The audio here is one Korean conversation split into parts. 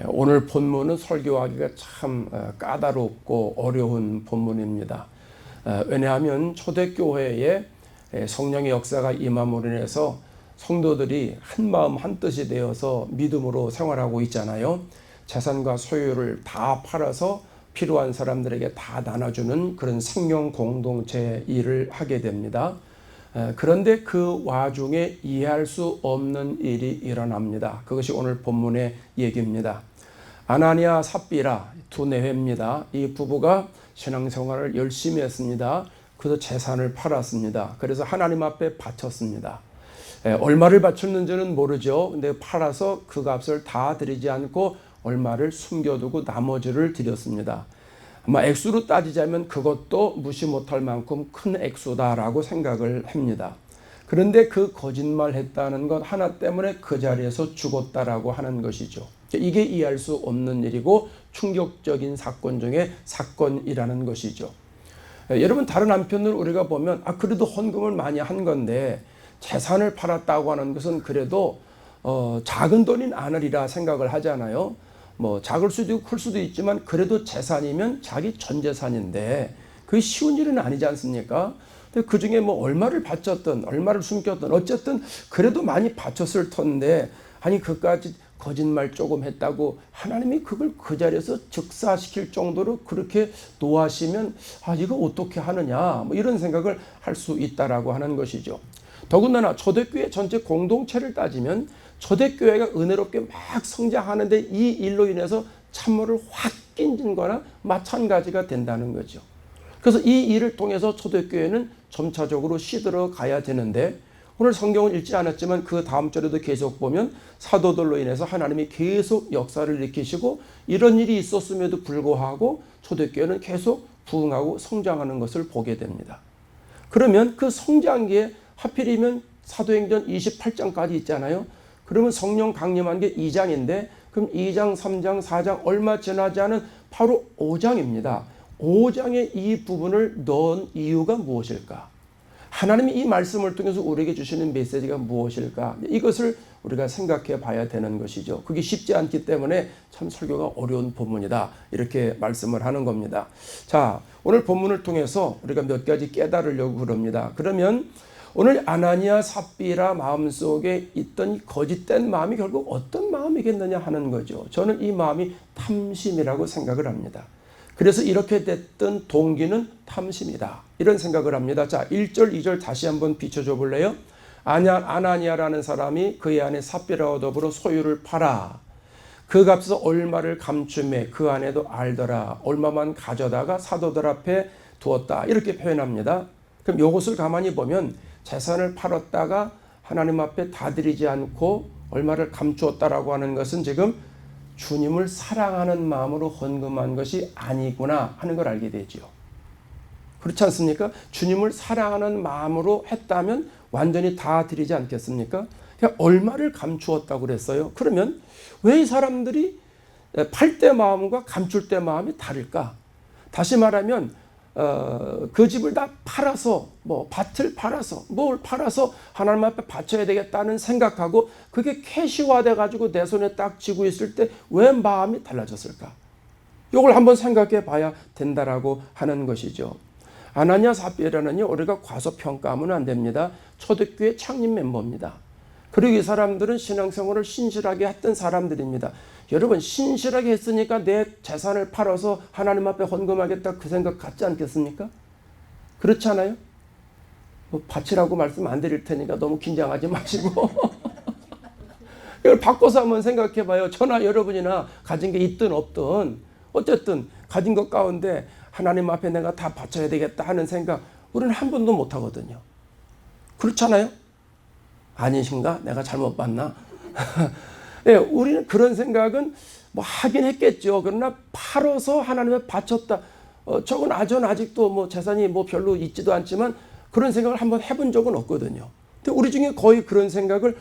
오늘 본문은 설교하기가 참 까다롭고 어려운 본문입니다. 왜냐하면 초대교회에 성령의 역사가 임함으로 인해서 성도들이 한 마음 한 뜻이 되어서 믿음으로 생활하고 있잖아요. 재산과 소유를 다 팔아서 필요한 사람들에게 다 나눠주는 그런 생명 공동체 일을 하게 됩니다. 그런데 그 와중에 이해할 수 없는 일이 일어납니다. 그것이 오늘 본문의 얘기입니다. 아나니아 삽비라 두 내외입니다. 이 부부가 신앙생활을 열심히 했습니다. 그래서 재산을 팔았습니다. 그래서 하나님 앞에 바쳤습니다. 얼마를 바쳤는지는 모르죠. 근데 팔아서 그 값을 다 드리지 않고 얼마를 숨겨두고 나머지를 드렸습니다. 아마 액수로 따지자면 그것도 무시 못할 만큼 큰 액수다라고 생각을 합니다. 그런데 그 거짓말 했다는 것 하나 때문에 그 자리에서 죽었다라고 하는 것이죠. 이게 이해할 수 없는 일이고 충격적인 사건 중에 사건이라는 것이죠. 여러분, 다른 한편으로 우리가 보면 그래도 헌금을 많이 한 건데 재산을 팔았다고 하는 것은 그래도 작은 돈이 아니리라 생각을 하잖아요. 뭐 작을 수도 있고 클 수도 있지만 그래도 재산이면 자기 전 재산인데 그게 쉬운 일은 아니지 않습니까? 근데 그 중에 뭐 얼마를 바쳤든 얼마를 숨겼든 어쨌든 그래도 많이 바쳤을 텐데 그까지 거짓말 조금 했다고 하나님이 그걸 그 자리에서 즉사시킬 정도로 그렇게 노하시면 이거 어떻게 하느냐 뭐 이런 생각을 할 수 있다라고 하는 것이죠. 더군다나 초대교회 전체 공동체를 따지면 초대교회가 은혜롭게 막 성장하는데 이 일로 인해서 찬물을 확 끼친 거나 마찬가지가 된다는 거죠. 그래서 이 일을 통해서 초대교회는 점차적으로 시들어 가야 되는데 오늘 성경은 읽지 않았지만 그 다음 절에도 계속 보면 사도들로 인해서 하나님이 계속 역사를 일으키시고 이런 일이 있었음에도 불구하고 초대교회는 계속 부흥하고 성장하는 것을 보게 됩니다. 그러면 그 성장기에 하필이면 사도행전 28장까지 있잖아요. 그러면 성령 강림한 게 2장인데 그럼 2장, 3장, 4장 얼마 지나지 않은 바로 5장입니다. 5장에 이 부분을 넣은 이유가 무엇일까? 하나님이 이 말씀을 통해서 우리에게 주시는 메시지가 무엇일까? 이것을 우리가 생각해 봐야 되는 것이죠. 그게 쉽지 않기 때문에 참 설교가 어려운 본문이다. 이렇게 말씀을 하는 겁니다. 자, 오늘 본문을 통해서 우리가 몇 가지 깨달으려고 그럽니다. 그러면 오늘 아나니아 삽비라 마음속에 있던 이 거짓된 마음이 결국 어떤 마음이겠느냐 하는 거죠. 저는 이 마음이 탐심이라고 생각을 합니다. 그래서 이렇게 됐던 동기는 탐심이다. 이런 생각을 합니다. 자, 1절, 2절 다시 한번 비춰줘 볼래요? 아나니아라는 사람이 그의 아내 삽비라와 더불어 소유를 팔아 그 값에서 얼마를 감춤해 그 아내도 알더라. 얼마만 가져다가 사도들 앞에 두었다. 이렇게 표현합니다. 그럼 이것을 가만히 보면 재산을 팔았다가 하나님 앞에 다 드리지 않고 얼마를 감추었다라고 하는 것은 지금 주님을 사랑하는 마음으로 헌금한 것이 아니구나 하는 걸 알게 되죠. 그렇지 않습니까? 주님을 사랑하는 마음으로 했다면 완전히 다 드리지 않겠습니까? 그러니까 얼마를 감추었다고 그랬어요. 그러면 왜 이 사람들이 팔 때 마음과 감출 때 마음이 다를까? 다시 말하면 그 집을 다 팔아서 밭을 팔아서 뭘 팔아서 하나님 앞에 바쳐야 되겠다는 생각하고 그게 캐시화돼 가지고 내 손에 딱 쥐고 있을 때 왜 마음이 달라졌을까? 이걸 한번 생각해 봐야 된다라고 하는 것이죠. 아나니아 삽비라는요, 우리가 과소평가하면 안 됩니다. 초대교회 창립 멤버입니다. 그리고 이 사람들은 신앙생활을 신실하게 했던 사람들입니다. 여러분, 신실하게 했으니까 내 재산을 팔아서 하나님 앞에 헌금하겠다 그 생각 같지 않겠습니까? 그렇지 않아요? 바치라고 말씀 안 드릴 테니까 너무 긴장하지 마시고 이걸 바꿔서 한번 생각해 봐요. 저나 여러분이나 가진 게 있든 없든 어쨌든 가진 것 가운데 하나님 앞에 내가 다 바쳐야 되겠다 하는 생각 우리는 한 번도 못 하거든요. 그렇잖아요? 아니신가? 내가 잘못 봤나? 네, 우리는 그런 생각은 하긴 했겠죠. 그러나 팔아서 하나님에 바쳤다. 저건 아직도 재산이 별로 있지도 않지만 그런 생각을 한번 해본 적은 없거든요. 근데 우리 중에 거의 그런 생각을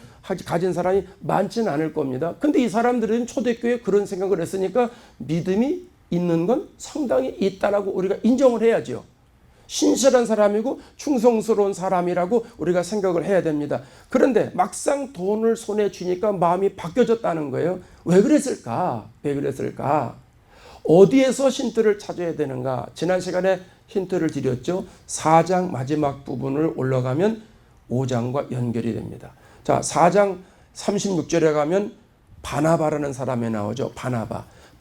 가진 사람이 많지는 않을 겁니다. 근데 이 사람들은 초대교회에 그런 생각을 했으니까 믿음이 있는 건 상당히 있다라고 우리가 인정을 해야죠. 신실한 사람이고 충성스러운 사람이라고 우리가 생각을 해야 됩니다. 그런데 막상 돈을 손에 쥐니까 마음이 바뀌어졌다는 거예요. 왜 그랬을까? 왜 그랬을까? 어디에서 힌트를 찾아야 되는가? 지난 시간에 힌트를 드렸죠. 4장 마지막 부분을 올라가면 5장과 연결이 됩니다. 자, 4장 36절에 가면 바나바라는 사람이 나오죠.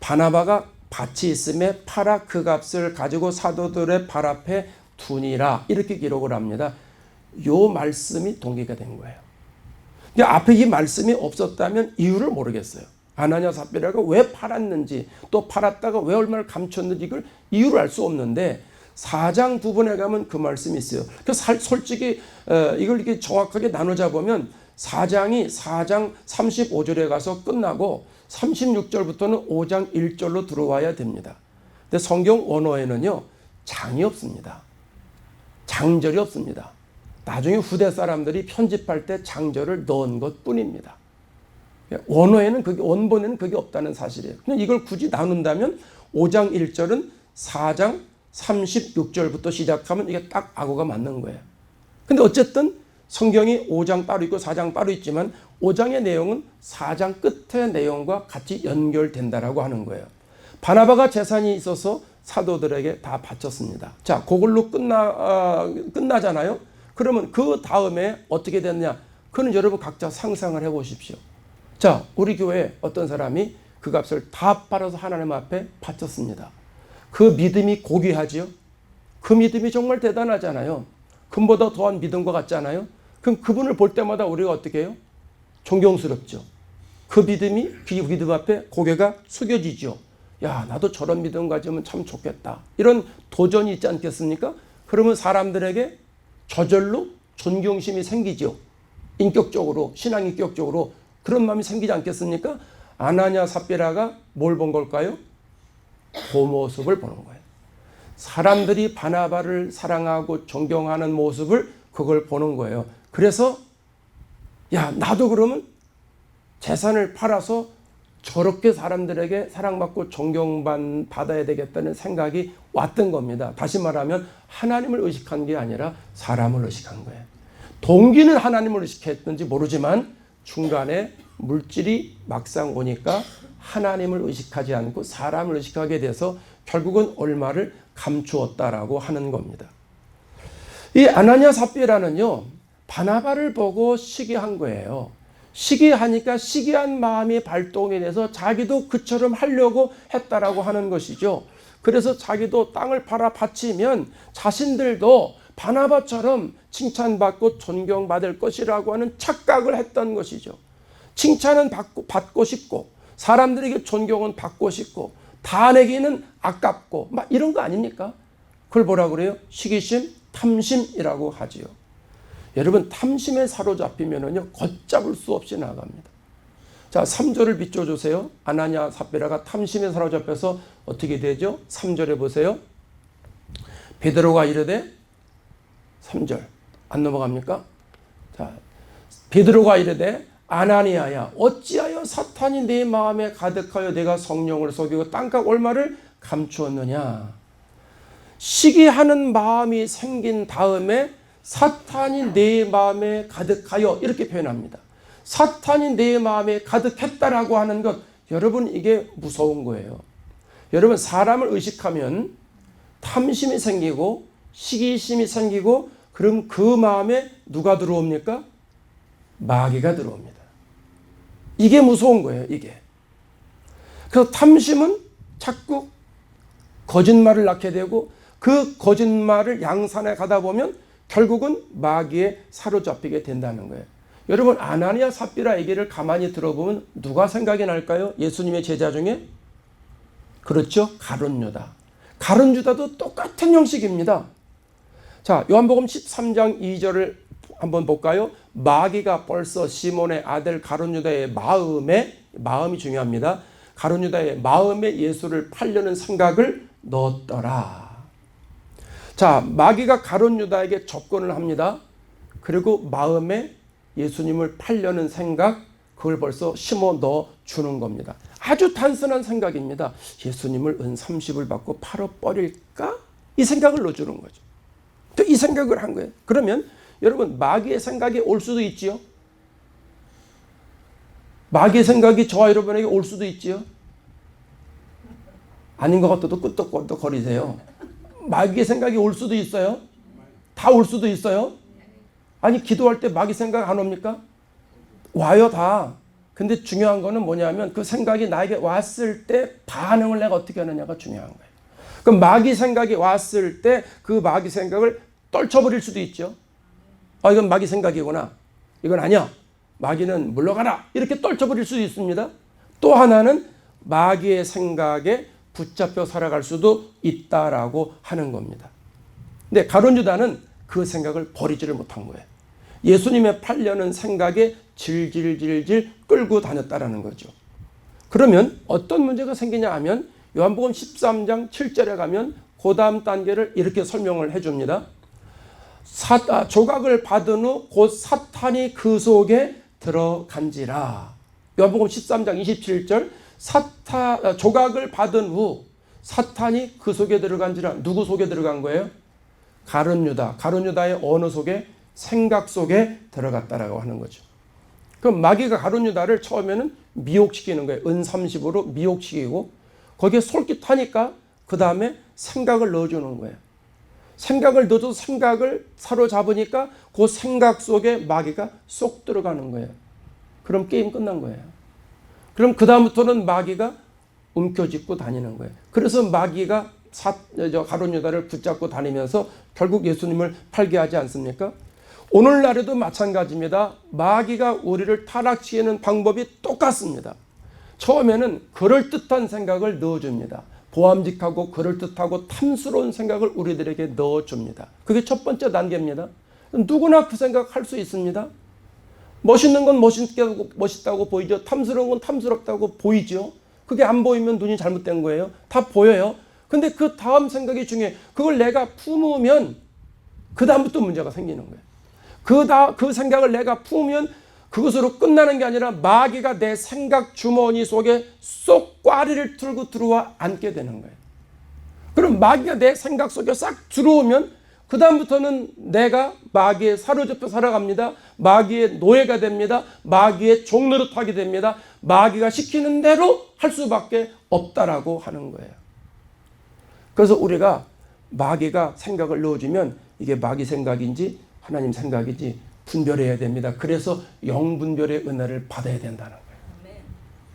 바나바가 밭이 있음에 팔아 그 값을 가지고 사도들의 발 앞에 두니라, 이렇게 기록을 합니다. 요 말씀이 동기가 된 거예요. 근데 앞에 이 말씀이 없었다면 이유를 모르겠어요. 아나니아 삽비라가 왜 팔았는지, 또 팔았다가 왜 얼마를 감췄는지 이걸 이유를 알 수 없는데 4장 부분에 가면 그 말씀이 있어요. 그래서 솔직히 이걸 이렇게 정확하게 나누자 보면 4장이 4장 35절에 가서 끝나고 36절부터는 5장 1절로 들어와야 됩니다. 근데 성경 원어에는요, 장이 없습니다. 장절이 없습니다. 나중에 후대 사람들이 편집할 때 장절을 넣은 것 뿐입니다. 원어에는 원본에는 그게 없다는 사실이에요. 그냥 이걸 굳이 나눈다면 5장 1절은 4장 36절부터 시작하면 이게 딱 악어가 맞는 거예요. 근데 어쨌든 성경이 5장 따로 있고 4장 따로 있지만 5장의 내용은 4장 끝의 내용과 같이 연결된다라고 하는 거예요. 바나바가 재산이 있어서 사도들에게 다 바쳤습니다. 자, 그걸로 끝나잖아요. 그러면 그 다음에 어떻게 됐냐? 그건 여러분 각자 상상을 해보십시오. 자, 우리 교회에 어떤 사람이 그 값을 다 팔아서 하나님 앞에 바쳤습니다. 그 믿음이 고귀하지요? 그 믿음이 정말 대단하잖아요. 금보다 더한 믿음과 같잖아요. 그럼 그분을 볼 때마다 우리가 어떻게 해요? 존경스럽죠. 그 믿음 앞에 고개가 숙여지죠. 야, 나도 저런 믿음 가지면 참 좋겠다. 이런 도전이 있지 않겠습니까? 그러면 사람들에게 저절로 존경심이 생기죠. 인격적으로, 신앙인격적으로 그런 마음이 생기지 않겠습니까? 아나니아 삽비라가 뭘 본 걸까요? 그 모습을 보는 거예요. 사람들이 바나바를 사랑하고 존경하는 모습을 그걸 보는 거예요. 그래서 야, 나도 그러면 재산을 팔아서 저렇게 사람들에게 사랑받고 존경받아야 되겠다는 생각이 왔던 겁니다. 다시 말하면 하나님을 의식한 게 아니라 사람을 의식한 거예요. 동기는 하나님을 의식했는지 모르지만 중간에 물질이 막상 오니까 하나님을 의식하지 않고 사람을 의식하게 돼서 결국은 얼마를 감추었다라고 하는 겁니다. 이 아나니아 삽비라는요, 바나바를 보고 시기한 거예요. 시기하니까 시기한 마음이 발동이 돼서 자기도 그처럼 하려고 했다라고 하는 것이죠. 그래서 자기도 땅을 팔아 바치면 자신들도 바나바처럼 칭찬받고 존경받을 것이라고 하는 착각을 했던 것이죠. 칭찬은 받고 싶고 사람들에게 존경은 받고 싶고 다 내기는 아깝고 막 이런 거 아닙니까? 그걸 뭐라 그래요? 시기심, 탐심이라고 하지요. 여러분, 탐심에 사로잡히면은요, 걷잡을 수 없이 나갑니다. 자, 3절을 비춰주세요. 아나니아 삽비라가 탐심에 사로잡혀서 어떻게 되죠? 3절에 보세요. 베드로가 이르되, 3절 안 넘어갑니까? 자, 베드로가 이르되 아나니아야, 어찌하여 사탄이 내 마음에 가득하여 내가 성령을 속이고 땅값 얼마를 감추었느냐. 시기하는 마음이 생긴 다음에 사탄이 내 마음에 가득하여, 이렇게 표현합니다. 사탄이 내 마음에 가득했다라고 하는 것, 여러분, 이게 무서운 거예요. 여러분, 사람을 의식하면 탐심이 생기고 시기심이 생기고, 그럼 그 마음에 누가 들어옵니까? 마귀가 들어옵니다. 이게 무서운 거예요, 이게. 그래서 탐심은 자꾸 거짓말을 낳게 되고, 그 거짓말을 양산해 가다 보면 결국은 마귀에 사로잡히게 된다는 거예요. 여러분, 아나니아 삽비라 얘기를 가만히 들어보면 누가 생각이 날까요? 예수님의 제자 중에? 그렇죠, 가룟 유다. 가룟 유다도 똑같은 형식입니다. 자, 요한복음 13장 2절을 한번 볼까요? 마귀가 벌써 시몬의 아들 가룟 유다의 마음이 중요합니다. 가룟 유다의 마음에 예수를 팔려는 생각을 넣었더라. 자, 마귀가 가룟 유다에게 접근을 합니다. 그리고 마음에 예수님을 팔려는 생각, 그걸 벌써 심어 넣어 주는 겁니다. 아주 단순한 생각입니다. 예수님을 은 30을 받고 팔아버릴까? 이 생각을 넣어주는 거죠. 또 이 생각을 한 거예요. 그러면 여러분 마귀의 생각이 올 수도 있지요. 마귀의 생각이 저와 여러분에게 올 수도 있지요. 아닌 것 같아도 끄떡끄떡 거리세요. 마귀의 생각이 올 수도 있어요. 다 올 수도 있어요. 아니 기도할 때 마귀 생각 안 옵니까? 와요 다. 근데 중요한 거는 뭐냐면 그 생각이 나에게 왔을 때 반응을 내가 어떻게 하느냐가 중요한 거예요. 그럼 마귀 생각이 왔을 때 그 마귀 생각을 떨쳐버릴 수도 있죠. 이건 마귀 생각이구나. 이건 아니야. 마귀는 물러가라. 이렇게 떨쳐버릴 수도 있습니다. 또 하나는 마귀의 생각에 붙잡혀 살아갈 수도 있다라고 하는 겁니다. 근데 가룟 유다는 그 생각을 버리지를 못한 거예요. 예수님의 8년은 생각에 질질질질 끌고 다녔다라는 거죠. 그러면 어떤 문제가 생기냐 하면 요한복음 13장 7절에 가면 그 다음 단계를 이렇게 설명을 해줍니다. 조각을 받은 후 곧 사탄이 그 속에 들어간지라. 요한복음 13장 27절 조각을 받은 후 사탄이 그 속에 들어간지라. 누구 속에 들어간 거예요? 가룟 유다의 어느 속에? 생각 속에 들어갔다라고 하는 거죠. 그럼 마귀가 가룟 유다를 처음에는 미혹시키는 거예요. 은 30으로 미혹시키고 거기에 솔깃하니까 그 다음에 생각을 넣어주는 거예요. 생각을 넣어줘서 생각을 사로잡으니까 그 생각 속에 마귀가 쏙 들어가는 거예요. 그럼 게임 끝난 거예요. 그럼 그 다음부터는 마귀가 움켜쥐고 다니는 거예요. 그래서 마귀가 가룟 유다를 붙잡고 다니면서 결국 예수님을 팔게 하지 않습니까? 오늘날에도 마찬가지입니다. 마귀가 우리를 타락시키는 방법이 똑같습니다. 처음에는 그럴듯한 생각을 넣어줍니다. 보암직하고 그럴듯하고 탐스러운 생각을 우리들에게 넣어줍니다. 그게 첫 번째 단계입니다. 누구나 그 생각 할 수 있습니다. 멋있는 건 멋있다고 보이죠. 탐스러운 건 탐스럽다고 보이죠. 그게 안 보이면 눈이 잘못된 거예요. 다 보여요. 근데 그 다음 생각이 중요해요. 그걸 내가 품으면 그 다음부터 문제가 생기는 거예요. 그 생각을 내가 품으면 그것으로 끝나는 게 아니라 마귀가 내 생각 주머니 속에 쏙 꽈리를 틀고 들어와 앉게 되는 거예요. 그럼 마귀가 내 생각 속에 싹 들어오면 그 다음부터는 내가 마귀에 사로잡혀 살아갑니다. 마귀의 노예가 됩니다. 마귀의 종노릇하게 됩니다. 마귀가 시키는 대로 할 수밖에 없다라고 하는 거예요. 그래서 우리가 마귀가 생각을 넣어주면 이게 마귀 생각인지 하나님 생각인지 분별해야 됩니다. 그래서 영분별의 은혜를 받아야 된다는 거예요.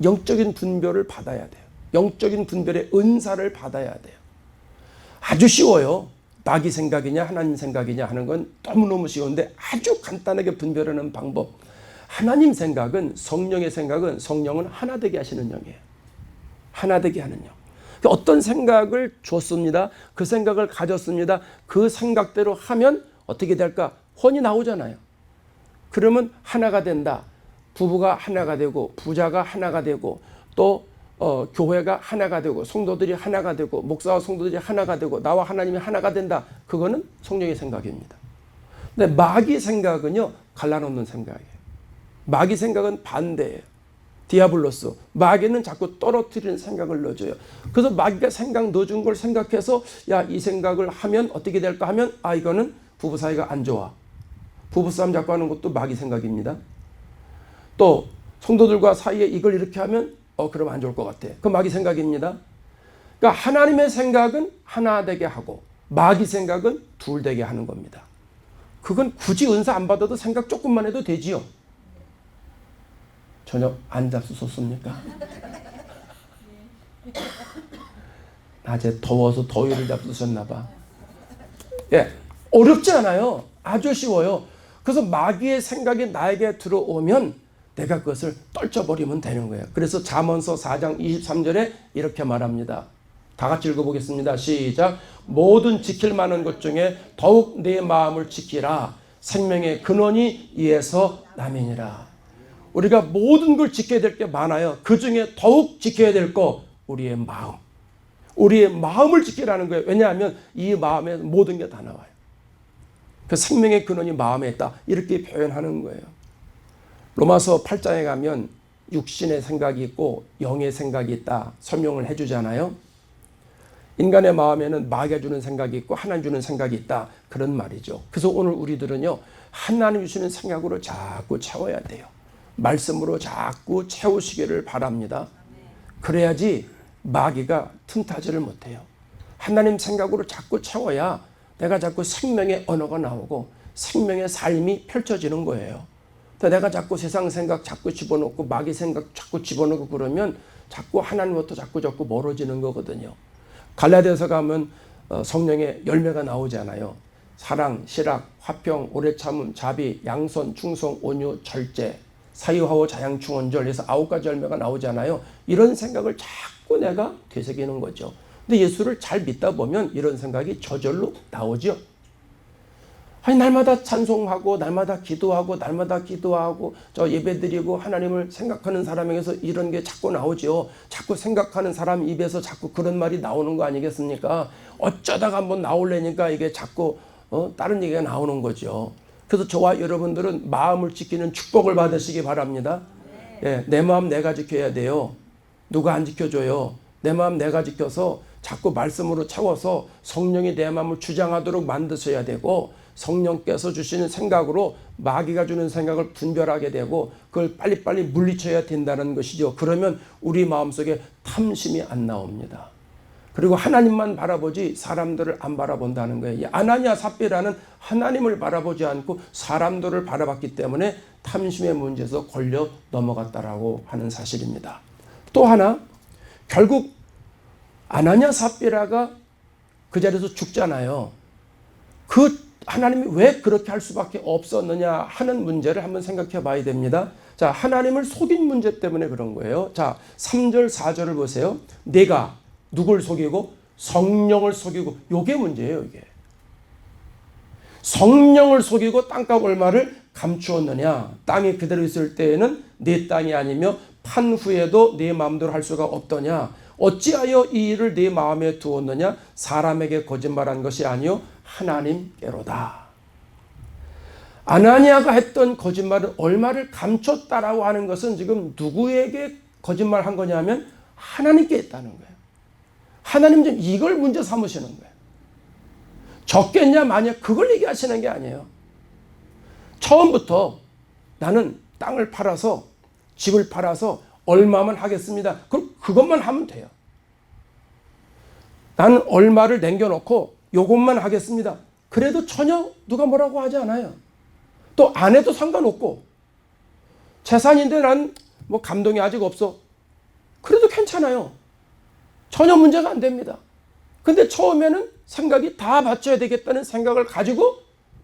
영적인 분별을 받아야 돼요. 영적인 분별의 은사를 받아야 돼요. 아주 쉬워요. 마귀 생각이냐 하나님 생각이냐 하는 건 너무너무 쉬운데 아주 간단하게 분별하는 방법. 하나님 생각은 성령의 생각은 성령은 하나 되게 하시는 영이에요. 하나 되게 하는 영. 어떤 생각을 줬습니다. 그 생각을 가졌습니다. 그 생각대로 하면 어떻게 될까? 혼이 나오잖아요. 그러면 하나가 된다. 부부가 하나가 되고 부자가 하나가 되고 또 교회가 하나가 되고 성도들이 하나가 되고 목사와 성도들이 하나가 되고 나와 하나님이 하나가 된다. 그거는 성령의 생각입니다. 근데 마귀 생각은요. 갈라놓는 생각이에요. 마귀 생각은 반대예요. 디아블로스. 마귀는 자꾸 떨어뜨리는 생각을 넣어줘요. 그래서 마귀가 생각 넣어준 걸 생각해서 야, 이 생각을 하면 어떻게 될까 하면 이거는 부부 사이가 안 좋아. 부부싸움 자꾸 하는 것도 마귀 생각입니다. 또 성도들과 사이에 이걸 이렇게 하면 그럼 안 좋을 것 같아. 그 마귀 생각입니다. 그러니까 하나님의 생각은 하나 되게 하고 마귀 생각은 둘 되게 하는 겁니다. 그건 굳이 은사 안 받아도 생각 조금만 해도 되지요. 전혀 안 잡수셨습니까? 낮에 더워서 더위를 잡수셨나 봐. 예, 어렵지 않아요. 아주 쉬워요. 그래서 마귀의 생각이 나에게 들어오면 내가 그것을 떨쳐버리면 되는 거예요. 그래서 잠언서 4장 23절에 이렇게 말합니다. 다 같이 읽어보겠습니다. 시작. 모든 지킬 만한 것 중에 더욱 내 마음을 지키라. 생명의 근원이 이에서 남이니라. 우리가 모든 걸 지켜야 될 게 많아요. 그 중에 더욱 지켜야 될 거 우리의 마음. 우리의 마음을 지키라는 거예요. 왜냐하면 이 마음에 모든 게 다 나와요. 그 생명의 근원이 마음에 있다. 이렇게 표현하는 거예요. 로마서 8장에 가면 육신의 생각이 있고 영의 생각이 있다. 설명을 해주잖아요. 인간의 마음에는 마귀가 주는 생각이 있고 하나님 주는 생각이 있다. 그런 말이죠. 그래서 오늘 우리들은요, 하나님 주시는 생각으로 자꾸 채워야 돼요. 말씀으로 자꾸 채우시기를 바랍니다. 그래야지 마귀가 틈타지를 못해요. 하나님 생각으로 자꾸 채워야 내가 자꾸 생명의 언어가 나오고 생명의 삶이 펼쳐지는 거예요. 내가 자꾸 세상 생각 자꾸 집어넣고 마귀 생각 자꾸 집어넣고 그러면 자꾸 하나님부터 자꾸 멀어지는 거거든요. 갈라디아서 가면 성령의 열매가 나오잖아요. 사랑, 실학, 화평, 오래 참음, 자비, 양선, 충성, 온유, 절제, 사유하오, 자양충언절 해서 9가지 열매가 나오잖아요. 이런 생각을 자꾸 내가 되새기는 거죠. 근데 예수를 잘 믿다 보면 이런 생각이 저절로 나오죠. 아니, 날마다 찬송하고 날마다 기도하고 저 예배드리고 하나님을 생각하는 사람에게서 이런 게 자꾸 나오죠. 자꾸 생각하는 사람 입에서 자꾸 그런 말이 나오는 거 아니겠습니까? 어쩌다가 한번 나오려니까 이게 자꾸 다른 얘기가 나오는 거죠. 그래서 저와 여러분들은 마음을 지키는 축복을 받으시기 바랍니다. 예, 내 마음 내가 지켜야 돼요. 누가 안 지켜줘요. 내 마음 내가 지켜서 자꾸 말씀으로 채워서 성령이 내 마음을 주장하도록 만드셔야 되고, 성령께서 주시는 생각으로 마귀가 주는 생각을 분별하게 되고 그걸 빨리빨리 물리쳐야 된다는 것이죠. 그러면 우리 마음속에 탐심이 안 나옵니다. 그리고 하나님만 바라보지 사람들을 안 바라본다는 거예요. 아나니아 삽비라는 하나님을 바라보지 않고 사람들을 바라봤기 때문에 탐심의 문제에서 걸려 넘어갔다라고 하는 사실입니다. 또 하나, 결국 아나니아 삽비라가 그 자리에서 죽잖아요. 그 하나님이 왜 그렇게 할 수밖에 없었느냐 하는 문제를 한번 생각해 봐야 됩니다. 자, 하나님을 속인 문제 때문에 그런 거예요. 자, 3절 4절을 보세요. 내가 누굴 속이고 성령을 속이고, 요게 문제예요. 이게 성령을 속이고 땅값 얼마를 감추었느냐. 땅이 그대로 있을 때에는 내 땅이 아니며 판 후에도 내 마음대로 할 수가 없더냐. 어찌하여 이 일을 네 마음에 두었느냐. 사람에게 거짓말한 것이 아니요 하나님께로다. 아나니아가 했던 거짓말은 얼마를 감췄다라고 하는 것은 지금 누구에게 거짓말한 거냐면 하나님께 했다는 거예요. 하나님 지금 이걸 문제 삼으시는 거예요. 적겠냐 마냐 그걸 얘기하시는 게 아니에요. 처음부터 나는 땅을 팔아서 집을 팔아서 얼마만 하겠습니다. 그럼 그것만 하면 돼요. 나는 얼마를 남겨놓고 요것만 하겠습니다. 그래도 전혀 누가 뭐라고 하지 않아요. 또 안 해도 상관없고, 재산인데 난 뭐 감동이 아직 없어. 그래도 괜찮아요. 전혀 문제가 안 됩니다. 근데 처음에는 생각이 다 바쳐야 되겠다는 생각을 가지고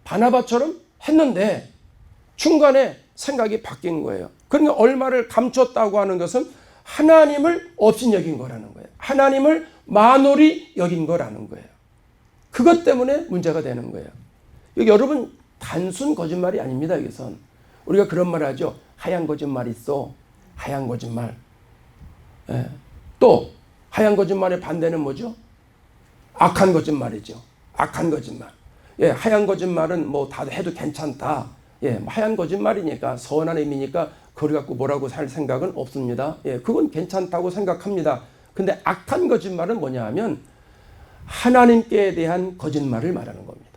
바나바처럼 했는데 중간에 생각이 바뀐 거예요. 그러니까 얼마를 감췄다고 하는 것은 하나님을 없인 여긴 거라는 거예요. 하나님을 만홀히 여긴 거라는 거예요. 그것 때문에 문제가 되는 거예요. 여기 여러분 단순 거짓말이 아닙니다. 여기선 우리가 그런 말 하죠. 하얀 거짓말 있어. 하얀 거짓말. 예. 또 하얀 거짓말의 반대는 뭐죠? 악한 거짓말이죠. 악한 거짓말. 예, 하얀 거짓말은 뭐 다 해도 괜찮다. 예, 하얀 거짓말이니까 선한 의미니까 그걸 갖고 뭐라고 살 생각은 없습니다. 예, 그건 괜찮다고 생각합니다. 근데 악한 거짓말은 뭐냐 하면 하나님께 대한 거짓말을 말하는 겁니다.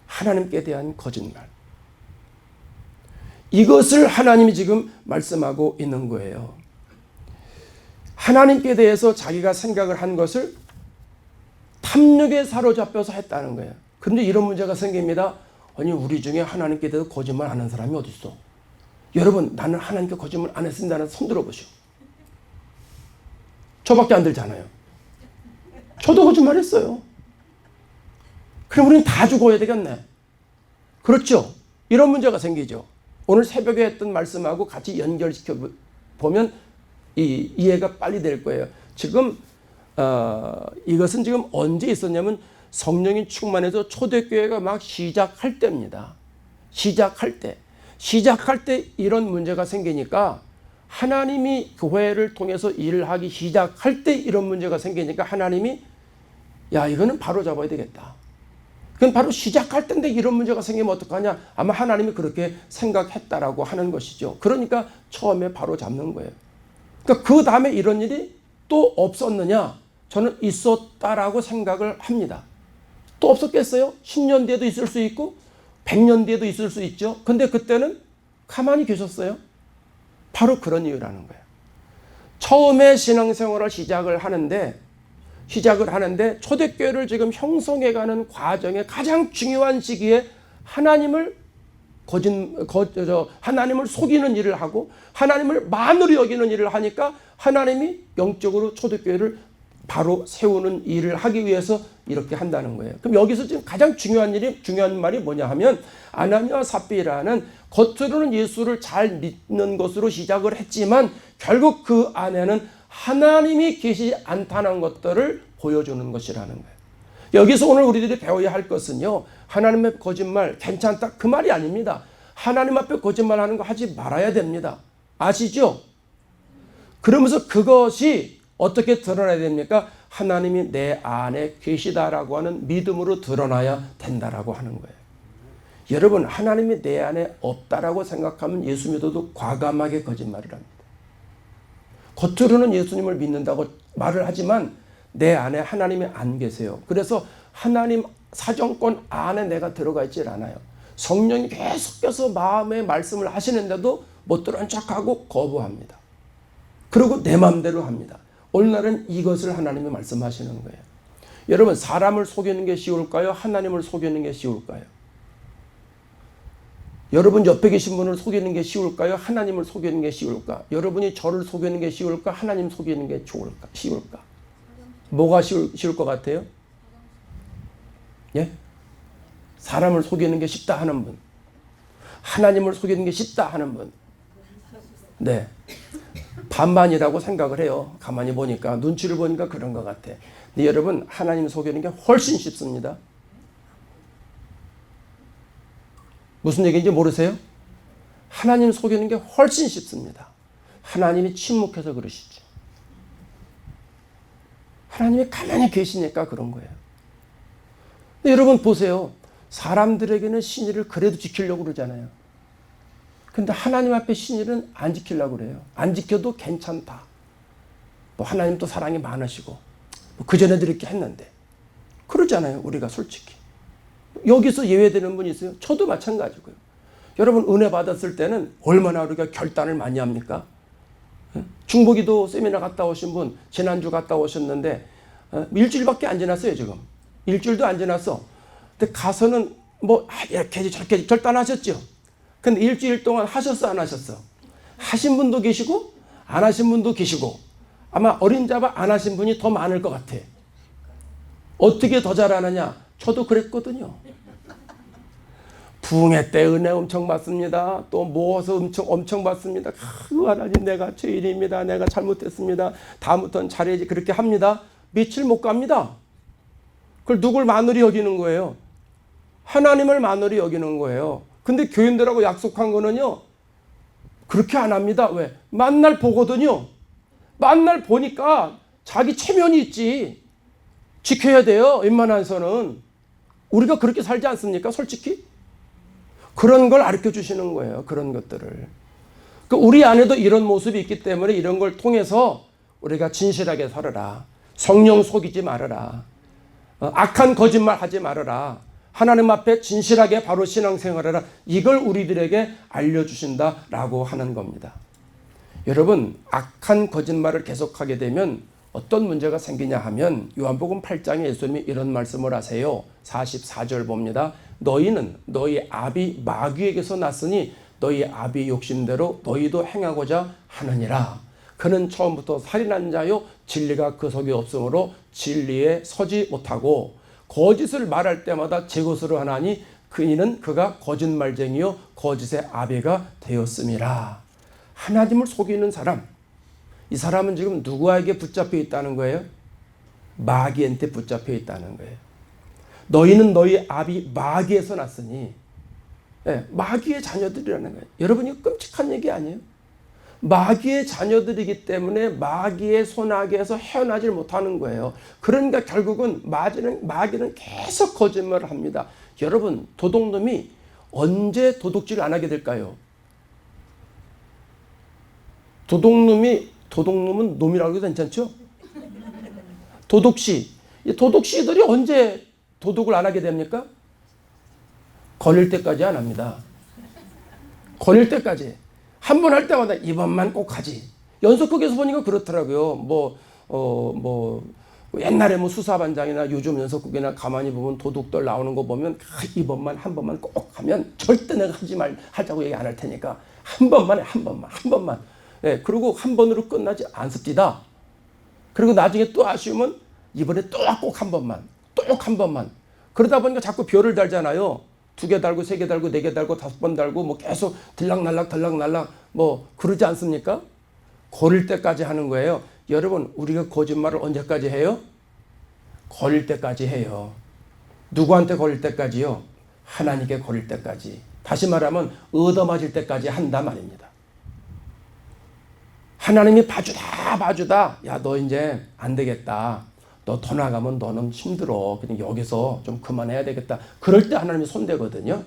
하나님께 대한 거짓말. 이것을 하나님이 지금 말씀하고 있는 거예요. 하나님께 대해서 자기가 생각을 한 것을 탐욕에 사로잡혀서 했다는 거예요. 그런데 이런 문제가 생깁니다. 아니, 우리 중에 하나님께 대해서 거짓말 안 한 사람이 어디 있어? 여러분, 나는 하나님께 거짓말 안 했습니다는 손 들어보시오. 저밖에 안 들잖아요. 저도 거짓말 했어요. 그럼 우리는 다 죽어야 되겠네. 그렇죠? 이런 문제가 생기죠. 오늘 새벽에 했던 말씀하고 같이 연결시켜 보면 이해가 빨리 될 거예요. 지금 이것은 지금 언제 있었냐면 성령이 충만해서 초대교회가 막 시작할 때입니다. 시작할 때 이런 문제가 생기니까 하나님이 교회를 통해서 일을 하기 시작할 때 이런 문제가 생기니까 하나님이 야, 이거는 바로 잡아야 되겠다. 그건 바로 시작할 때인데 이런 문제가 생기면 어떡하냐? 아마 하나님이 그렇게 생각했다라고 하는 것이죠. 그러니까 처음에 바로 잡는 거예요. 그러니까 그 다음에 이런 일이 또 없었느냐? 저는 있었다라고 생각을 합니다. 또 없었겠어요? 10년 뒤에도 있을 수 있고 100년 뒤에도 있을 수 있죠. 근데 그때는 가만히 계셨어요. 바로 그런 이유라는 거예요. 처음에 신앙생활을 시작을 하는데 초대교회를 지금 형성해가는 과정의 가장 중요한 시기에 하나님을 하나님을 속이는 일을 하고 하나님을 만으로 여기는 일을 하니까 하나님이 영적으로 초대교회를 바로 세우는 일을 하기 위해서 이렇게 한다는 거예요. 그럼 여기서 지금 가장 중요한 말이 뭐냐 하면 아나니아와 삽비라는 겉으로는 예수를 잘 믿는 것으로 시작을 했지만 결국 그 안에는 하나님이 계시지 않다는 것들을 보여주는 것이라는 거예요. 여기서 오늘 우리들이 배워야 할 것은요, 하나님의 거짓말 괜찮다 그 말이 아닙니다. 하나님 앞에 거짓말하는 거 하지 말아야 됩니다. 아시죠? 그러면서 그것이 어떻게 드러나야 됩니까? 하나님이 내 안에 계시다라고 하는 믿음으로 드러나야 된다라고 하는 거예요. 여러분, 하나님이 내 안에 없다라고 생각하면 예수 믿어도 과감하게 거짓말을 합니다. 겉으로는 예수님을 믿는다고 말을 하지만 내 안에 하나님이 안 계세요. 그래서 하나님 사정권 안에 내가 들어가 있질 않아요. 성령이 계속해서 마음의 말씀을 하시는데도 못 들은 척하고 거부합니다. 그리고 내 마음대로 합니다. 오늘날은 이것을 하나님이 말씀하시는 거예요. 여러분, 사람을 속이는 게 쉬울까요? 하나님을 속이는 게 쉬울까요? 여러분 옆에 계신 분을 속이는 게 쉬울까요? 하나님을 속이는 게 쉬울까? 여러분이 저를 속이는 게 쉬울까? 하나님 속이는 게 쉬울까? 뭐가 쉬울 것 같아요? 예? 사람을 속이는 게 쉽다 하는 분, 하나님을 속이는 게 쉽다 하는 분, 네, 반반이라고 생각을 해요. 가만히 보니까, 눈치를 보니까 그런 것 같아. 근데 여러분, 하나님 속이는 게 훨씬 쉽습니다. 무슨 얘기인지 모르세요? 하나님 속이는 게 훨씬 쉽습니다. 하나님이 침묵해서 그러시죠. 하나님이 가만히 계시니까 그런 거예요. 근데 여러분 보세요. 사람들에게는 신의를 그래도 지키려고 그러잖아요. 근데 하나님 앞에 신의는 안 지키려고 그래요. 안 지켜도 괜찮다. 뭐 하나님 또 사랑이 많으시고 뭐 그전에도 이렇게 했는데 그러잖아요. 우리가 솔직히. 여기서 예외되는 분이 있어요. 저도 마찬가지고요. 여러분 은혜 받았을 때는 얼마나 우리가 결단을 많이 합니까? 중보기도 세미나 갔다 오신 분 지난주 갔다 오셨는데 일주일밖에 안 지났어요. 지금 일주일도 안 지났어. 근데 가서는 뭐 이렇게 저렇게 결단하셨죠. 근데 일주일 동안 하셨어 안 하셨어? 하신 분도 계시고 안 하신 분도 계시고 아마 어림잡아 안 하신 분이 더 많을 것 같아. 어떻게 더 잘하느냐? 저도 그랬거든요. 부흥회 때 은혜 엄청 받습니다. 또 모아서 엄청 받습니다. 하나님 내가 죄인입니다. 내가 잘못했습니다. 다음부터는 잘해야지 그렇게 합니다. 며칠 못 갑니다. 그걸 누굴 만으로 여기는 거예요? 하나님을 만으로 여기는 거예요. 근데 교인들하고 약속한 거는요. 그렇게 안 합니다. 왜? 만날 보거든요. 만날 보니까 자기 체면이 있지. 지켜야 돼요. 웬만한서는. 우리가 그렇게 살지 않습니까? 솔직히. 그런 걸 가르쳐 주시는 거예요. 그런 것들을. 우리 안에도 이런 모습이 있기 때문에 이런 걸 통해서 우리가 진실하게 살아라. 성령 속이지 말아라. 악한 거짓말 하지 말아라. 하나님 앞에 진실하게 바로 신앙생활하라. 이걸 우리들에게 알려주신다라고 하는 겁니다. 여러분, 악한 거짓말을 계속하게 되면 어떤 문제가 생기냐 하면 요한복음 8장에 예수님이 이런 말씀을 하세요. 44절 봅니다. 너희는 너희 아비 마귀에게서 났으니 너희 아비 욕심대로 너희도 행하고자 하느니라. 그는 처음부터 살인한 자요 진리가 그 속에 없으므로 진리에 서지 못하고 거짓을 말할 때마다 제 것으로 하나니 그이는 그가 거짓말쟁이요 거짓의 아비가 되었음이라. 하나님을 속이는 사람, 이 사람은 지금 누구에게 붙잡혀 있다는 거예요? 마귀한테 붙잡혀 있다는 거예요. 너희는 너희 아비 마귀에서 났으니, 네, 마귀의 자녀들이라는 거예요. 여러분 이거 끔찍한 얘기 아니에요? 마귀의 자녀들이기 때문에 마귀의 손아귀에서 헤어나질 못하는 거예요. 그러니까 결국은 마귀는 계속 거짓말을 합니다. 여러분 도둑놈이 언제 도둑질을 안 하게 될까요? 도둑놈은 놈이라고 해도 괜찮죠? 도둑시. 이 도둑시들이 언제 도둑을 안 하게 됩니까? 걸릴 때까지 안 합니다. 걸릴 때까지. 한 번 할 때마다 이번만 꼭 하지. 연속극에서 보니까 그렇더라고요. 옛날에 뭐 수사반장이나 요즘 연속극이나 가만히 보면 도둑들 나오는 거 보면 이번만 한 번만 꼭 하면 절대 내가 하자고 얘기 안 할 테니까 한 번만 해, 한 번만. 예, 그리고 한 번으로 끝나지 않습니다. 그리고 나중에 또 아쉬우면 이번에 또 꼭 한 번만. 그러다 보니까 자꾸 별을 달잖아요. 2개 달고 3개 달고 4개 달고 5번 달고 뭐 계속 들락날락 뭐 그러지 않습니까? 걸릴 때까지 하는 거예요. 여러분, 우리가 거짓말을 언제까지 해요? 걸릴 때까지 해요. 누구한테 걸릴 때까지요? 하나님께 걸릴 때까지. 다시 말하면 얻어맞을 때까지 한다 말입니다. 하나님이 봐주다. 야, 너 이제 안 되겠다. 너 더 나가면 너는 힘들어. 그냥 여기서 좀 그만해야 되겠다. 그럴 때 하나님이 손대거든요.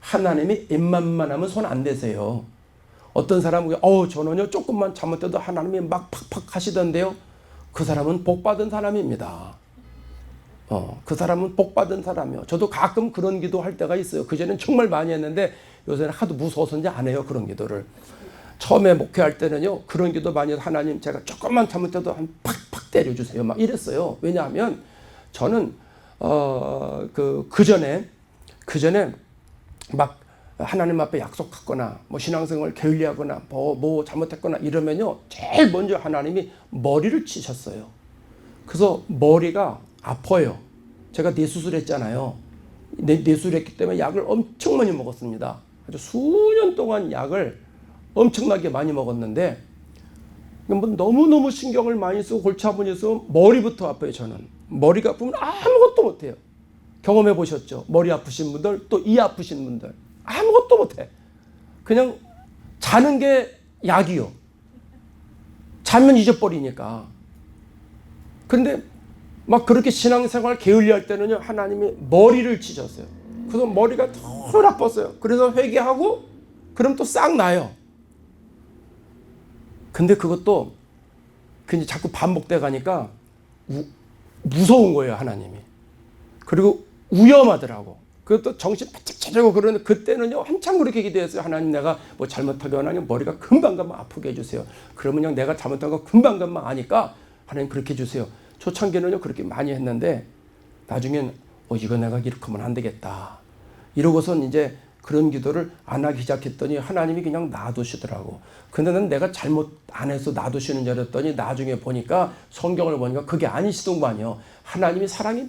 하나님이 입만만 하면 손 안 대세요. 어떤 사람은 저는요 조금만 잘못해도 하나님이 막 팍팍 하시던데요. 그 사람은 복받은 사람입니다. 그 사람은 복받은 사람이요. 저도 가끔 그런 기도 할 때가 있어요. 그전에는 정말 많이 했는데 요새는 하도 무서워서 이제 안 해요. 그런 기도를. 처음에 목회할 때는요 그런 기도 많이 해서 하나님 제가 조금만 잘못해도 한 팍팍 때려주세요. 막 이랬어요. 왜냐하면 저는 그전에 막 하나님 앞에 약속하거나 뭐 신앙생활 게을리하거나 뭐 잘못했거나 이러면요 제일 먼저 하나님이 머리를 치셨어요. 그래서 머리가 아파요. 제가 뇌수술했잖아요. 뇌수술했기 때문에 약을 엄청 많이 먹었습니다. 아주 수년 동안 약을 엄청나게 많이 먹었는데 뭐 너무너무 신경을 많이 쓰고 골치 아프니 해서 머리부터 아파요. 저는 머리가 아프면 아무것도 못해요. 경험해 보셨죠? 머리 아프신 분들, 또 이 아프신 분들 아무것도 못해. 그냥 자는 게 약이요. 자면 잊어버리니까. 근데 막 그렇게 신앙생활 게을리할 때는요 하나님이 머리를 치셨어요. 그래서 머리가 더 나빴어요. 그래서 회개하고 그럼 또 싹 나요. 근데 그것도 그냥 자꾸 반복돼 가니까 무서운 거예요, 하나님이. 그리고 위험하더라고. 그것도 정신 바짝 차리고 그러는데 그때는요 한참 그렇게 기도했어요. 하나님, 내가 뭐 잘못하거나 아니면 머리가 금방 아프게 해주세요. 그러면 그냥 내가 잘못한 거 금방 아니까 하나님 그렇게 해주세요. 초창기는요 그렇게 많이 했는데 나중엔 이거 내가 이렇게 하면 안 되겠다. 이러고선 이제 그런 기도를 안 하기 시작했더니 하나님이 그냥 놔두시더라고. 근데 난 내가 잘못 안 해서 놔두시는 줄 알았더니 나중에 보니까 성경을 보니까 그게 아니시더만요. 하나님이 사랑이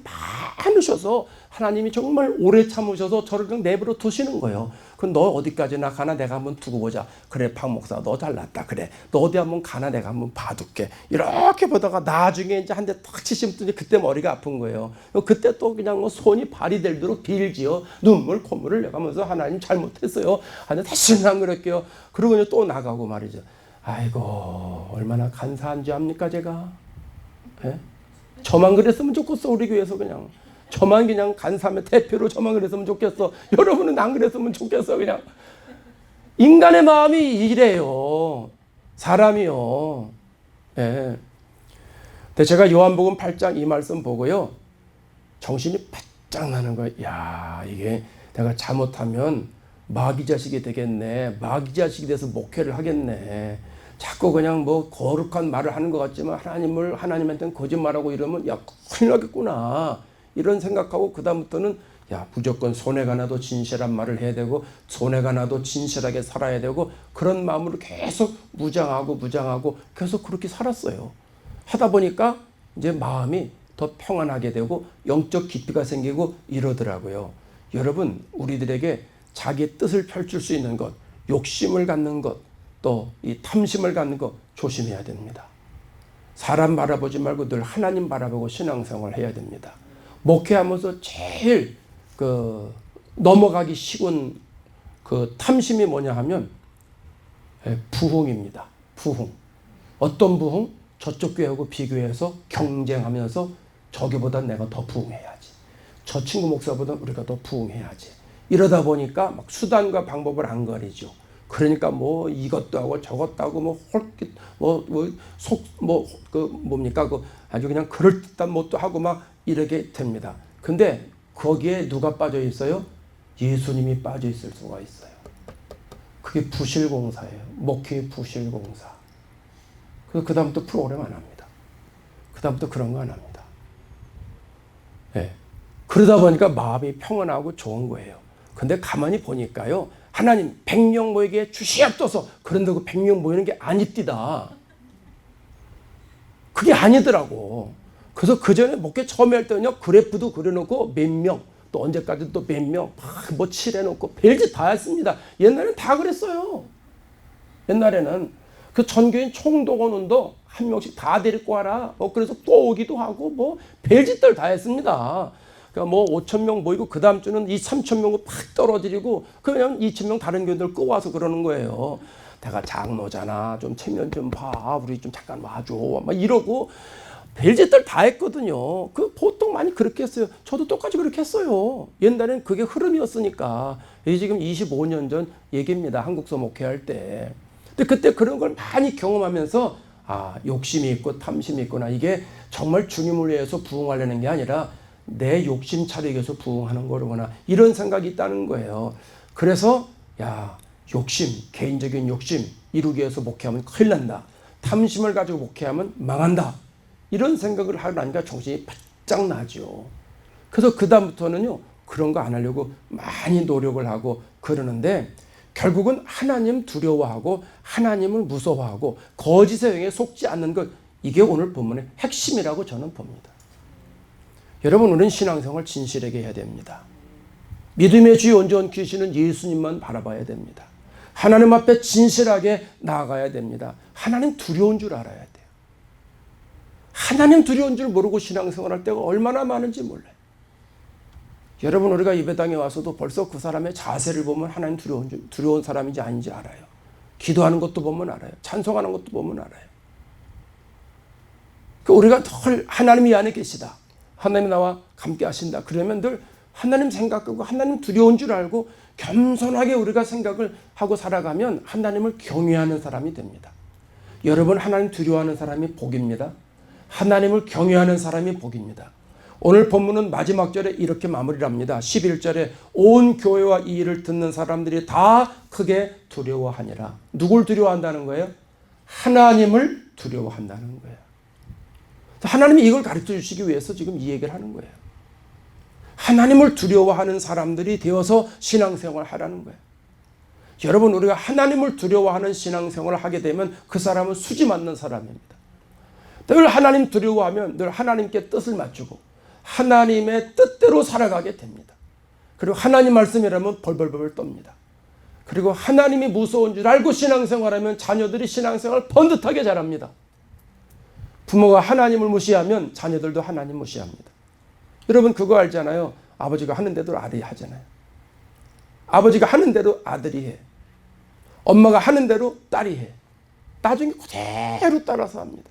많으셔서 하나님이 정말 오래 참으셔서 저를 그냥 내버려 두시는 거예요. 그럼 너 어디까지나 가나 내가 한번 두고 보자. 그래 박 목사 너 잘났다. 그래 너 어디 한번 가나 내가 한번 봐둘게. 이렇게 보다가 나중에 이제 한 대 탁 치시면 그때 머리가 아픈 거예요. 그때 또 그냥 뭐 손이 발이 될도록 빌지요. 눈물 콧물을 내가면서 하나님 잘못했어요. 하나님 다시는 안 그럴게요. 그러고 또 나가고 말이죠. 아이고 얼마나 간사한지 압니까 제가? 예? 저만 그랬으면 좋겠어. 우리 교회에서 저만 그냥 간사하면 대표로 저만 그랬으면 좋겠어. 여러분은 안 그랬으면 좋겠어. 그냥 인간의 마음이 이래요. 사람이요. 예. 근데 제가 요한복음 8장 이 말씀 보고요 정신이 바짝 나는 거예요. 야, 이게 내가 잘못하면 마귀 자식이 되겠네. 마귀 자식이 돼서 목회를 하겠네. 자꾸 그냥 뭐 거룩한 말을 하는 것 같지만 하나님한테는 거짓말하고 이러면 야 큰일 나겠구나 이런 생각하고 그다음부터는 야 무조건 손해가 나도 진실한 말을 해야 되고 손해가 나도 진실하게 살아야 되고 그런 마음으로 계속 무장하고 계속 그렇게 살았어요. 하다 보니까 이제 마음이 더 평안하게 되고 영적 깊이가 생기고 이러더라고요. 여러분 우리들에게 자기 뜻을 펼칠 수 있는 것, 욕심을 갖는 것, 또 이 탐심을 갖는 거 조심해야 됩니다. 사람 바라보지 말고 늘 하나님 바라보고 신앙생활 해야 됩니다. 목회하면서 제일 넘어가기 쉬운 탐심이 뭐냐 하면 부흥입니다. 부흥. 어떤 부흥? 저쪽 교회하고 비교해서 경쟁하면서 저기보다 내가 더 부흥해야지. 저 친구 목사보다 우리가 더 부흥해야지. 이러다 보니까 막 수단과 방법을 안 가리죠. 그러니까 뭐 이것도 하고 저것도 하고 뭐 홀깃 뭡니까 그 아주 그냥 그럴듯한 것도 하고 막 이렇게 됩니다. 근데 거기에 누가 빠져 있어요? 예수님이 빠져 있을 수가 있어요. 그게 부실공사예요. 목회의 부실공사. 그래서 그 다음부터 프로그램 안 합니다. 그 다음부터 그런 거 안 합니다. 예. 그러다 보니까 마음이 평안하고 좋은 거예요. 근데 가만히 보니까요, 하나님 100명 모이게 주시옵소서. 그런데 그 100명 모이는 게 아니띠다. 그게 아니더라고. 그래서 그 전에 목회 처음에 할 때는요, 그래프도 그려놓고 몇 명, 또 언제까지 또 몇 명, 뭐 칠해놓고 별짓 다 했습니다. 옛날에는 다 그랬어요. 옛날에는 그 전교인 총동원운도 한 명씩 다 데리고 와라. 그래서 또 오기도 하고 뭐 별짓들 다 했습니다. 그러니까 뭐 5,000명 모이고 그 다음 주는 3,000명 팍 떨어뜨리고 그냥 2,000명 다른 교인들 꼬와서 그러는 거예요. 내가 장로잖아. 좀 체면 좀 봐. 우리 좀 잠깐 와줘. 막 이러고 별짓들 다 했거든요. 그 보통 많이 그렇게 했어요. 저도 똑같이 그렇게 했어요. 옛날엔 그게 흐름이었으니까. 이게 지금 25년 전 얘기입니다. 한국서 목회할 때. 근데 그때 그런 걸 많이 경험하면서 욕심이 있고 탐심이 있구나. 이게 정말 주님을 위해서 부흥하려는 게 아니라 내 욕심 차리기 위해서 부흥하는 거구나. 이런 생각이 있다는 거예요. 그래서 욕심, 개인적인 욕심 이루기 위해서 목회하면 큰일 난다. 탐심을 가지고 목회하면 망한다. 이런 생각을 하려니까 정신이 바짝 나죠. 그래서 그 다음부터는요, 그런 거 안 하려고 많이 노력을 하고 그러는데 결국은 하나님 두려워하고 하나님을 무서워하고 거짓의 영에 속지 않는 것, 이게 오늘 본문의 핵심이라고 저는 봅니다. 여러분, 우리는 신앙생활 진실하게 해야 됩니다. 믿음의 주의 온전히 계시는 예수님만 바라봐야 됩니다. 하나님 앞에 진실하게 나아가야 됩니다. 하나님 두려운 줄 알아야 돼요. 하나님 두려운 줄 모르고 신앙생활할 때가 얼마나 많은지 몰라요. 여러분, 우리가 예배당에 와서도 벌써 그 사람의 자세를 보면 하나님 두려운 사람인지 아닌지 알아요. 기도하는 것도 보면 알아요. 찬송하는 것도 보면 알아요. 우리가 늘 하나님이 안에 계시다. 하나님이 나와 함께 하신다. 그러면 늘 하나님 생각하고 하나님 두려운 줄 알고 겸손하게 우리가 생각을 하고 살아가면 하나님을 경외하는 사람이 됩니다. 여러분, 하나님 두려워하는 사람이 복입니다. 하나님을 경외하는 사람이 복입니다. 오늘 본문은 마지막 절에 이렇게 마무리를 합니다. 11절에 온 교회와 이 일을 듣는 사람들이 다 크게 두려워하니라. 누굴 두려워한다는 거예요? 하나님을 두려워한다는 거예요. 하나님이 이걸 가르쳐 주시기 위해서 지금 이 얘기를 하는 거예요. 하나님을 두려워하는 사람들이 되어서 신앙생활을 하라는 거예요. 여러분, 우리가 하나님을 두려워하는 신앙생활을 하게 되면 그 사람은 수지 맞는 사람입니다. 늘 하나님 두려워하면 늘 하나님께 뜻을 맞추고 하나님의 뜻대로 살아가게 됩니다. 그리고 하나님 말씀이라면 벌벌벌 떱니다. 그리고 하나님이 무서운 줄 알고 신앙생활하면 자녀들이 신앙생활을 번듯하게 잘합니다. 부모가 하나님을 무시하면 자녀들도 하나님 무시합니다. 여러분, 그거 알잖아요. 아버지가 하는 대로 아들이 하잖아요. 아버지가 하는 대로 아들이 해. 엄마가 하는 대로 딸이 해. 나중에 그대로 따라서 합니다.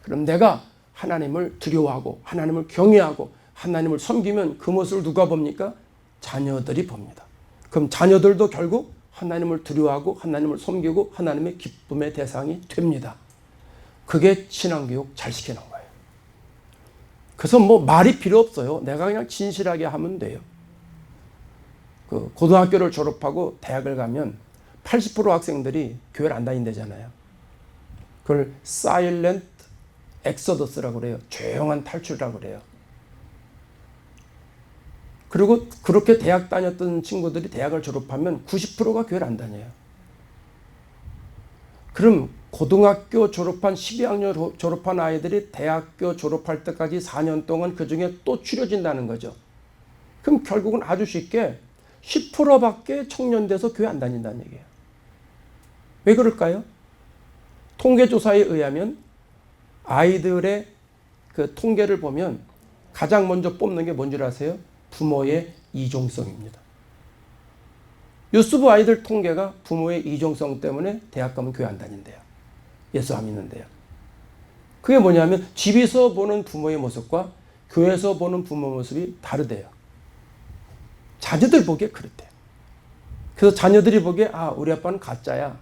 그럼 내가 하나님을 두려워하고 하나님을 경외하고 하나님을 섬기면 그 모습을 누가 봅니까? 자녀들이 봅니다. 그럼 자녀들도 결국 하나님을 두려워하고 하나님을 섬기고 하나님의 기쁨의 대상이 됩니다. 그게 신앙교육 잘 시키는 거예요. 그래서 뭐 말이 필요 없어요. 내가 그냥 진실하게 하면 돼요. 그 고등학교를 졸업하고 대학을 가면 80% 학생들이 교회를 안 다닌다잖아요. 그걸 사일렌트 엑소더스라고 그래요. 조용한 탈출이라고 그래요. 그리고 그렇게 대학 다녔던 친구들이 대학을 졸업하면 90%가 교회를 안 다녀요. 그럼 고등학교 졸업한 12학년 졸업한 아이들이 대학교 졸업할 때까지 4년 동안 그 중에 또 추려진다는 거죠. 그럼 결국은 아주 쉽게 10%밖에 청년돼서 교회 안 다닌다는 얘기예요. 왜 그럴까요? 통계조사에 의하면 아이들의 그 통계를 보면 가장 먼저 뽑는 게 뭔지 아세요? 부모의 이종성입니다. 유스부 아이들 통계가 부모의 이종성 때문에 대학 가면 교회 안 다닌대요. 예수 안 믿는데요. 그게 뭐냐면 집에서 보는 부모의 모습과 교회에서 보는 부모 모습이 다르대요. 자녀들 보기에 그렇대요. 그래서 자녀들이 보기에 우리 아빠는 가짜야.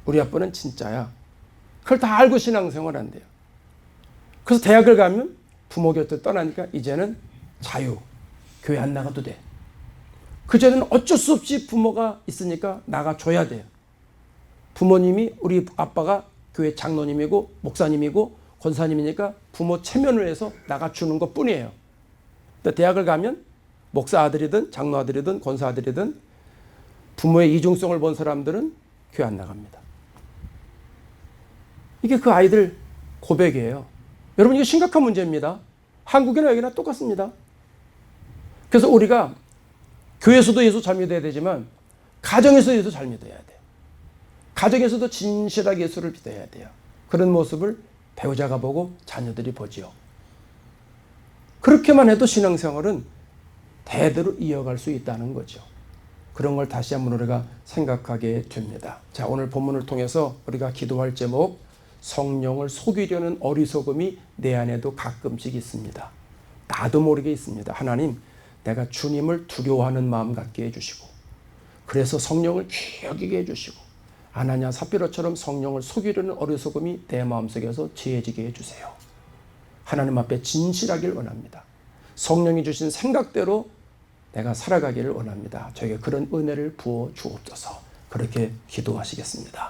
우리 아빠는 진짜야. 그걸 다 알고 신앙생활 한대요. 그래서 대학을 가면 부모 곁을 떠나니까 이제는 자유. 교회 안 나가도 돼. 그전에는 어쩔 수 없이 부모가 있으니까 나가줘야 돼요. 부모님이 우리 아빠가 교회 장로님이고 목사님이고 권사님이니까 부모 체면을 해서 나가주는 것 뿐이에요. 근데 대학을 가면 목사 아들이든 장로 아들이든 권사 아들이든 부모의 이중성을 본 사람들은 교회 안 나갑니다. 이게 그 아이들 고백이에요. 여러분 이게 심각한 문제입니다. 한국이나 여기나 똑같습니다. 그래서 우리가 교회에서도 예수 잘 믿어야 되지만 가정에서 예수 잘 믿어야 돼요. 가정에서도 진실하게 예수를 믿어야 돼요. 그런 모습을 배우자가 보고 자녀들이 보지요. 그렇게만 해도 신앙생활은 대대로 이어갈 수 있다는 거죠. 그런 걸 다시 한번 우리가 생각하게 됩니다. 자, 오늘 본문을 통해서 우리가 기도할 제목, 성령을 속이려는 어리석음이 내 안에도 가끔씩 있습니다. 나도 모르게 있습니다. 하나님, 내가 주님을 두려워하는 마음 갖게 해주시고, 그래서 성령을 귀히 여기게 해주시고, 아나니아 삽비라처럼 성령을 속이려는 어리석음이 내 마음속에서 지해지게 해주세요. 하나님 앞에 진실하길 원합니다. 성령이 주신 생각대로 내가 살아가기를 원합니다. 저에게 그런 은혜를 부어 주옵소서. 그렇게 기도하시겠습니다.